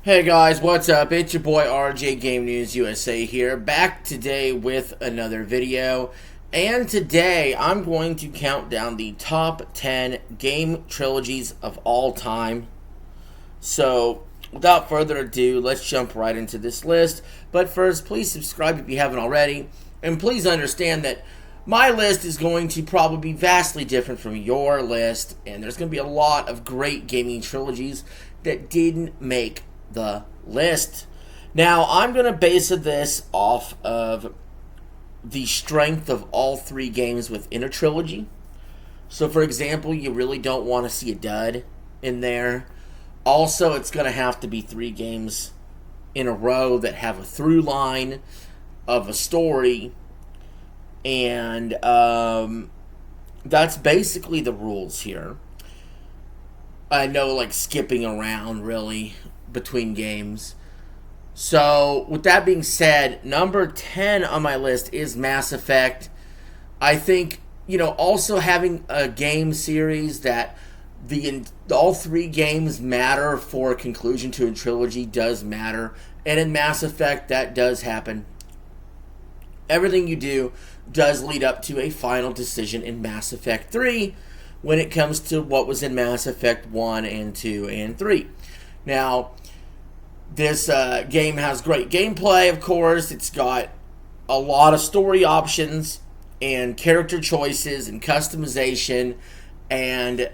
Hey guys, what's up? It's your boy RJ Game News USA here, back today with another video. And today I'm going to count down the top 10 game trilogies of all time. So, without further ado, let's jump right into this list. But first, please subscribe if you haven't already. And please understand that my list is going to probably be vastly different from your list. And there's going to be a lot of great gaming trilogies that didn't make the list. Now, I'm going to base this off of the strength of all three games within a trilogy. So, for example, you really don't want to see a dud in there. Also, it's going to have to be three games in a row that have a through line of a story. And that's basically the rules here. I know, like, skipping around, really, between games. So, with that being said, number 10 on my list is Mass Effect. I think, also having a game series that all three games matter for a conclusion to a trilogy does matter. And in Mass Effect, that does happen. Everything you do does lead up to a final decision in Mass Effect 3 when it comes to what was in Mass Effect 1 and 2 and 3. Now, this game has great gameplay, of course. It's got a lot of story options and character choices and customization and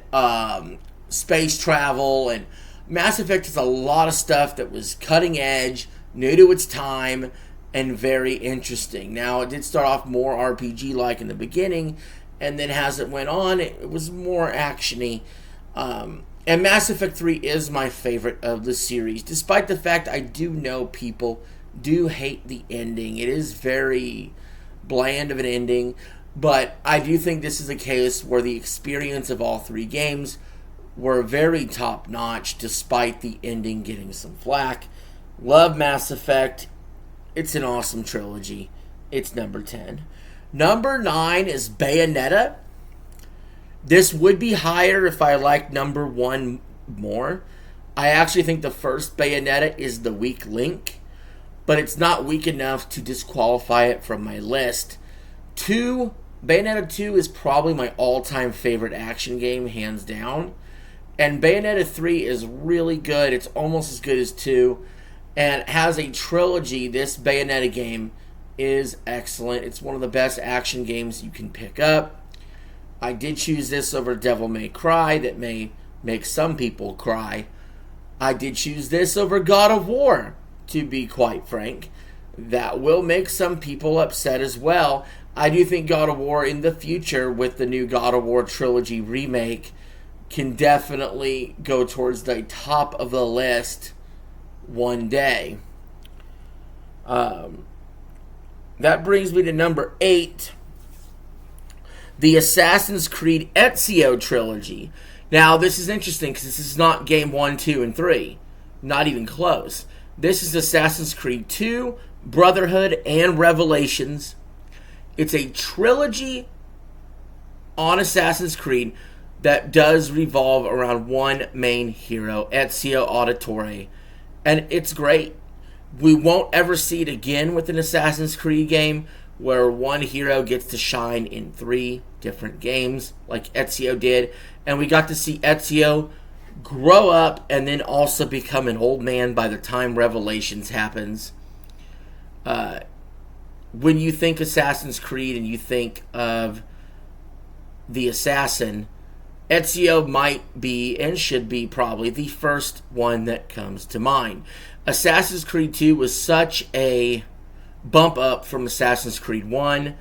space travel. And Mass Effect has a lot of stuff that was cutting edge, new to its time, and very interesting. Now, it did start off more RPG-like in the beginning, and then as it went on, it was more action-y. And Mass Effect 3 is my favorite of the series, despite the fact I do know people do hate the ending. It is very bland of an ending, but I do think this is a case where the experience of all three games were very top-notch, despite the ending getting some flack. Love Mass Effect. It's an awesome trilogy. It's number 10. Number 9 is Bayonetta. This would be higher if I liked number 1 more. I actually think the first Bayonetta is the weak link, but it's not weak enough to disqualify it from my list. Bayonetta 2 is probably my all-time favorite action game, hands down. And Bayonetta 3 is really good. It's almost as good as 2. And has a trilogy. This Bayonetta game is excellent. It's one of the best action games you can pick up. I did choose this over Devil May Cry. That may make some people cry. I did choose this over God of War, to be quite frank. That will make some people upset as well. I do think God of War in the future, with the new God of War trilogy remake, can definitely go towards the top of the list one day. That brings me to number 8. The Assassin's Creed Ezio trilogy. Now, this is interesting because this is not game 1, 2, and 3. Not even close. This is Assassin's Creed 2, Brotherhood, and Revelations. It's a trilogy on Assassin's Creed that does revolve around one main hero, Ezio Auditore. And it's great. We won't ever see it again with an Assassin's Creed game where one hero gets to shine in 3 different games like Ezio did. And we got to see Ezio grow up and then also become an old man by the time Revelations happens. When you think Assassin's Creed and you think of the assassin, Ezio might be and should be probably the first one that comes to mind. Assassin's Creed 2 was such a bump up from Assassin's Creed 1,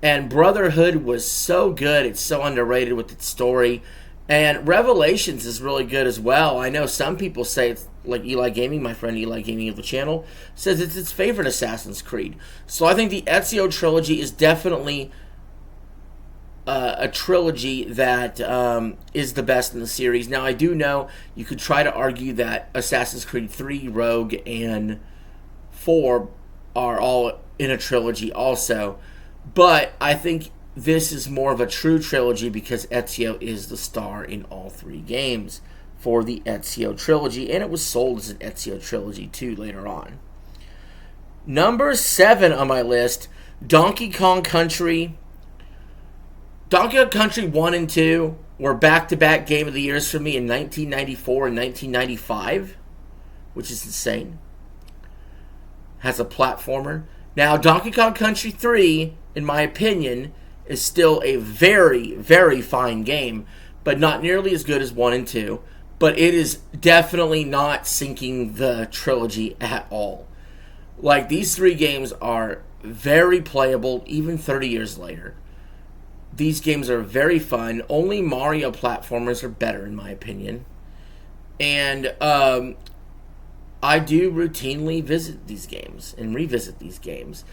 and Brotherhood was so good. It's so underrated with its story, and Revelations is really good as well. I know some people say it's like Eli Gaming, my friend Eli Gaming of the channel, says it's his favorite Assassin's Creed. So I think the Ezio trilogy is definitely a trilogy that is the best in the series. Now, I do know you could try to argue that Assassin's Creed 3, Rogue, and 4 are all in a trilogy also. But I think this is more of a true trilogy because Ezio is the star in all 3 games. for the Ezio Trilogy, and it was sold as an Ezio Trilogy too later on. Number 7 on my list, Donkey Kong Country. Donkey Kong Country 1 and 2 were back-to-back Game of the Years for me in 1994 and 1995, which is insane. Has a platformer. Now, Donkey Kong Country 3, in my opinion, is still a very, very fine game, but not nearly as good as 1 and 2. But it is definitely not sinking the trilogy at all. Like, these 3 games are very playable, even 30 years later. These games are very fun. Only Mario platformers are better, in my opinion. And I do routinely visit these games and revisit these games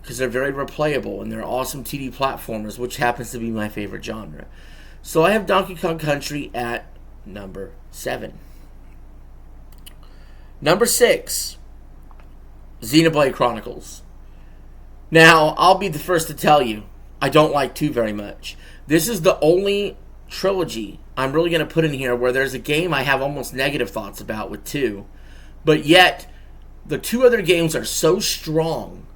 because they're very replayable and they're awesome 2D platformers, which happens to be my favorite genre. So I have Donkey Kong Country at number 7. Number 6, Xenoblade Chronicles. Now, I'll be the first to tell you, I don't like 2 very much. This is the only trilogy I'm really going to put in here where there's a game I have almost negative thoughts about with 2. But yet, the 2 other games are so strong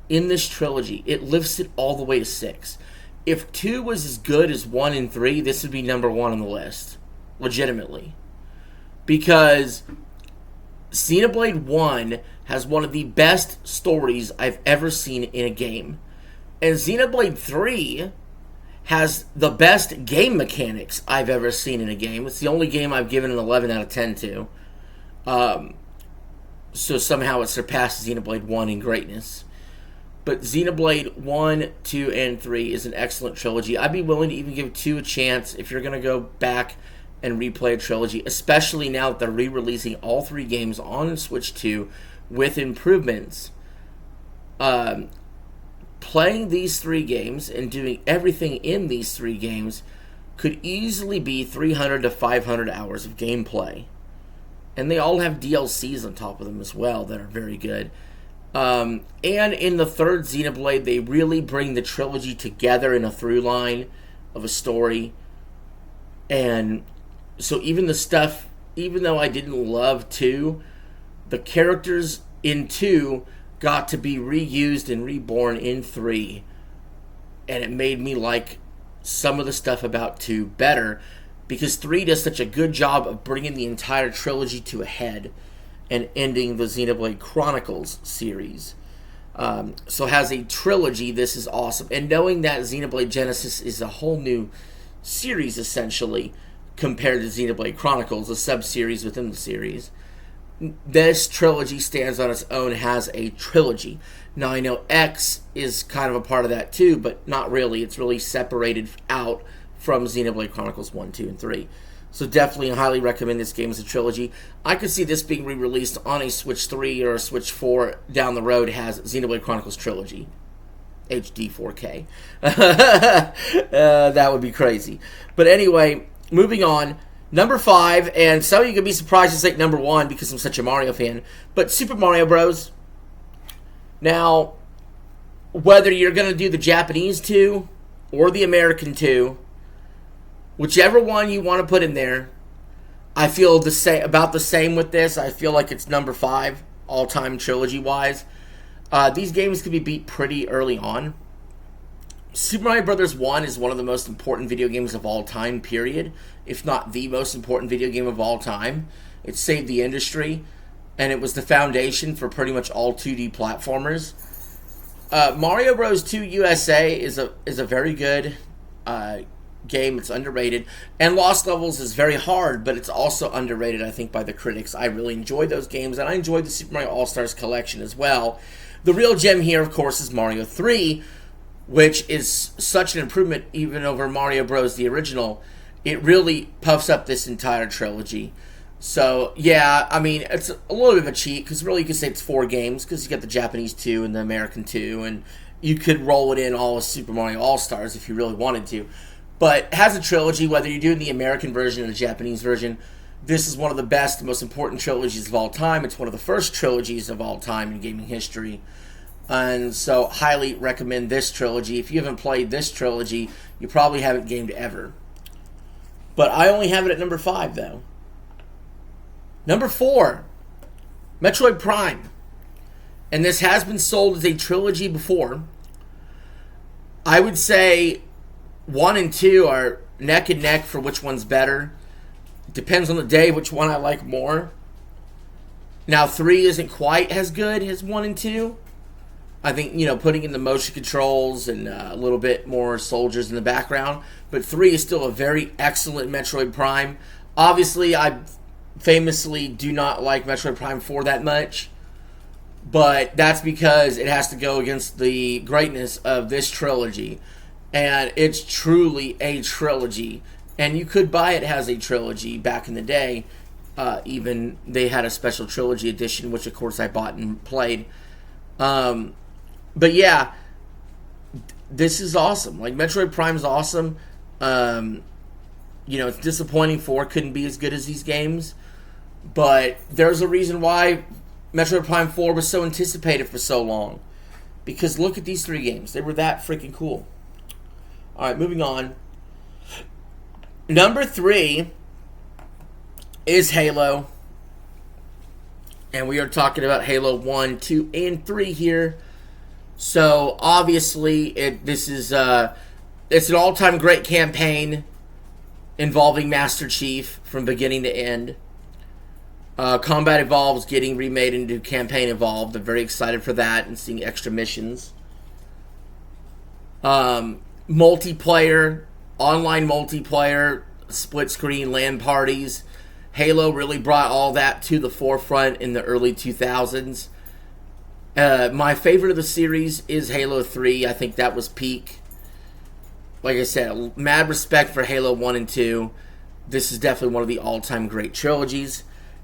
in this trilogy, it lifts it all the way to 6. If 2 was as good as 1 and 3, this would be number 1 on the list. Legitimately. Because Xenoblade 1 has one of the best stories I've ever seen in a game. And Xenoblade 3 has the best game mechanics I've ever seen in a game. It's the only game I've given an 11 out of 10 to. So somehow it surpasses Xenoblade 1 in greatness. But Xenoblade 1, 2, and 3 is an excellent trilogy. I'd be willing to even give 2 a chance if you're going to go back and replay a trilogy, especially now that they're re-releasing all 3 games on Switch 2 with improvements. Playing these 3 games and doing everything in these 3 games could easily be 300 to 500 hours of gameplay. And they all have DLCs on top of them as well that are very good. And in the 3rd Xenoblade, they really bring the trilogy together in a through line of a story. And so even the stuff, even though I didn't love 2, the characters in 2 got to be reused and reborn in 3. And it made me like some of the stuff about 2 better, because 3 does such a good job of bringing the entire trilogy to a head and ending the Xenoblade Chronicles series. So as a trilogy, this is awesome. And knowing that Xenoblade Genesis is a whole new series, essentially, compared to Xenoblade Chronicles, a sub-series within the series, this trilogy stands on its own as a trilogy. Now, I know X is kind of a part of that too, but not really. It's really separated out from Xenoblade Chronicles 1, 2, and 3. So definitely highly recommend this game as a trilogy. I could see this being re-released on a Switch 3 or a Switch 4 down the road as Xenoblade Chronicles Trilogy. HD 4K. That would be crazy. But anyway, moving on. Number 5, and some of you could be surprised to say number 1 because I'm such a Mario fan, but Super Mario Bros. Now, whether you're going to do the Japanese 2 or the American 2, whichever one you want to put in there, I feel about the same with this. I feel like it's number 5 all-time trilogy-wise. These games can be beat pretty early on. Super Mario Bros. 1 is one of the most important video games of all time, period. If not the most important video game of all time. It saved the industry, and it was the foundation for pretty much all 2D platformers. Mario Bros. 2 USA is a very good game. It's underrated. And Lost Levels is very hard, but it's also underrated, I think, by the critics. I really enjoy those games, and I enjoyed the Super Mario All-Stars collection as well. The real gem here, of course, is Mario 3, which is such an improvement even over Mario Bros. The original. It really puffs up this entire trilogy. So, yeah, I mean, it's a little bit of a cheat, because really you could say it's 4 games, because you got the Japanese 2 and the American 2, and you could roll it in all with Super Mario All-Stars if you really wanted to. But it has a trilogy, whether you're doing the American version or the Japanese version. This is one of the best, most important trilogies of all time. It's one of the first trilogies of all time in gaming history. And so, highly recommend this trilogy. If you haven't played this trilogy, you probably haven't gamed ever. But I only have it at number 5, though. Number 4, Metroid Prime. And this has been sold as a trilogy before. I would say 1 and 2 are neck and neck for which one's better. Depends on the day which one I like more. Now 3 isn't quite as good as 1 and 2. I think, putting in the motion controls and a little bit more soldiers in the background. But 3 is still a very excellent Metroid Prime. Obviously, I famously do not like Metroid Prime 4 that much. But that's because it has to go against the greatness of this trilogy. And it's truly a trilogy. And you could buy it as a trilogy back in the day. Even they had a special trilogy edition, which of course I bought and played. But yeah, this is awesome. Like, Metroid Prime's awesome. It's disappointing 4 couldn't be as good as these games. But there's a reason why Metroid Prime 4 was so anticipated for so long. Because look at these 3 games. They were that freaking cool. Alright, moving on. Number 3 is Halo. And we are talking about Halo 1, 2, and 3 here. So, obviously, it's an all-time great campaign involving Master Chief from beginning to end. Combat Evolved's getting remade into Campaign Evolved. I'm very excited for that and seeing extra missions. Multiplayer, online multiplayer, split screen LAN parties. Halo really brought all that to the forefront in the early 2000s. My favorite of the series is Halo 3. I think that was peak. Like I said, mad respect for Halo 1 and 2. This is definitely one of the all-time great trilogies.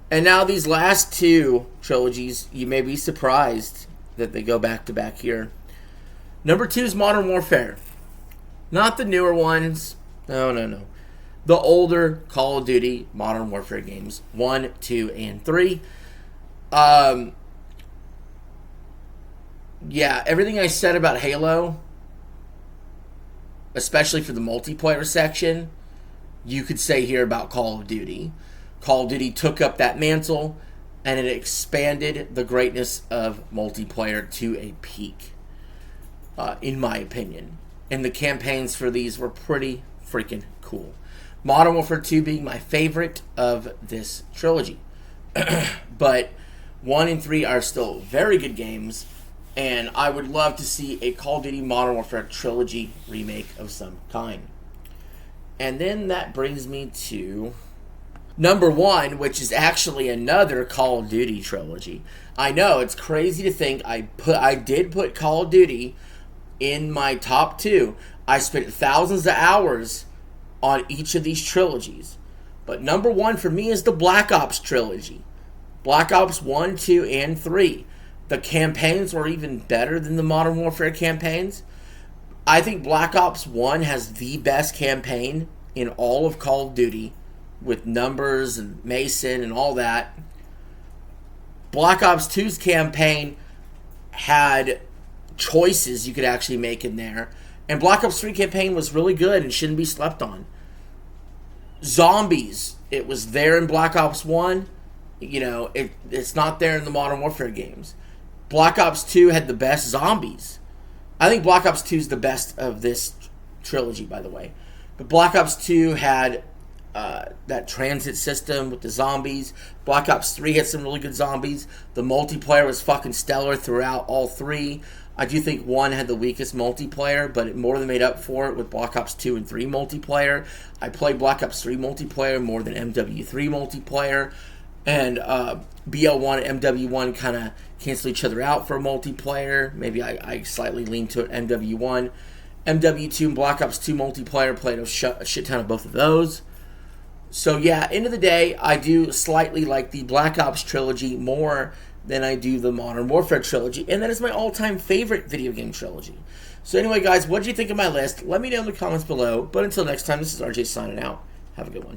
And now these last 2 trilogies, you may be surprised that they go back-to-back here. Number 2 is Modern Warfare. Not the newer ones. No. The older Call of Duty Modern Warfare games. 1, 2, and 3. Yeah, everything I said about Halo, especially for the multiplayer section, you could say here about Call of Duty. Call of Duty took up that mantle, and it expanded the greatness of multiplayer to a peak, in my opinion. And the campaigns for these were pretty freaking cool. Modern Warfare 2 being my favorite of this trilogy. But 1 and 3 are still very good games, and I would love to see a Call of Duty Modern Warfare trilogy remake of some kind. And then that brings me to number 1, which is actually another Call of Duty trilogy. I know, it's crazy to think I did put Call of Duty in my top 2. I spent thousands of hours on each of these trilogies. But number 1 for me is the Black Ops trilogy. Black Ops 1, 2, and 3. The campaigns were even better than the Modern Warfare campaigns. I think Black Ops 1 has the best campaign in all of Call of Duty, with numbers and Mason and all that. Black Ops 2's campaign had choices you could actually make in there. And Black Ops 3 campaign was really good and shouldn't be slept on. Zombies, it was there in Black Ops 1. It's not there in the Modern Warfare games. Black Ops 2 had the best zombies. I think Black Ops 2 is the best of this trilogy, by the way. But Black Ops 2 had that transit system with the zombies. Black Ops 3 had some really good zombies. The multiplayer was fucking stellar throughout all 3. I do think 1 had the weakest multiplayer, but it more than made up for it with Black Ops 2 and 3 multiplayer. I played Black Ops 3 multiplayer more than MW3 multiplayer. And BL1 and MW1 kind of cancel each other out for multiplayer. Maybe I slightly lean to it, MW1. MW2 and Black Ops 2 multiplayer, played a shit ton of both of those. So yeah, end of the day, I do slightly like the Black Ops trilogy more than I do the Modern Warfare trilogy. And that is my all-time favorite video game trilogy. So anyway, guys, what did you think of my list? Let me know in the comments below. But until next time, this is RJ signing out. Have a good one.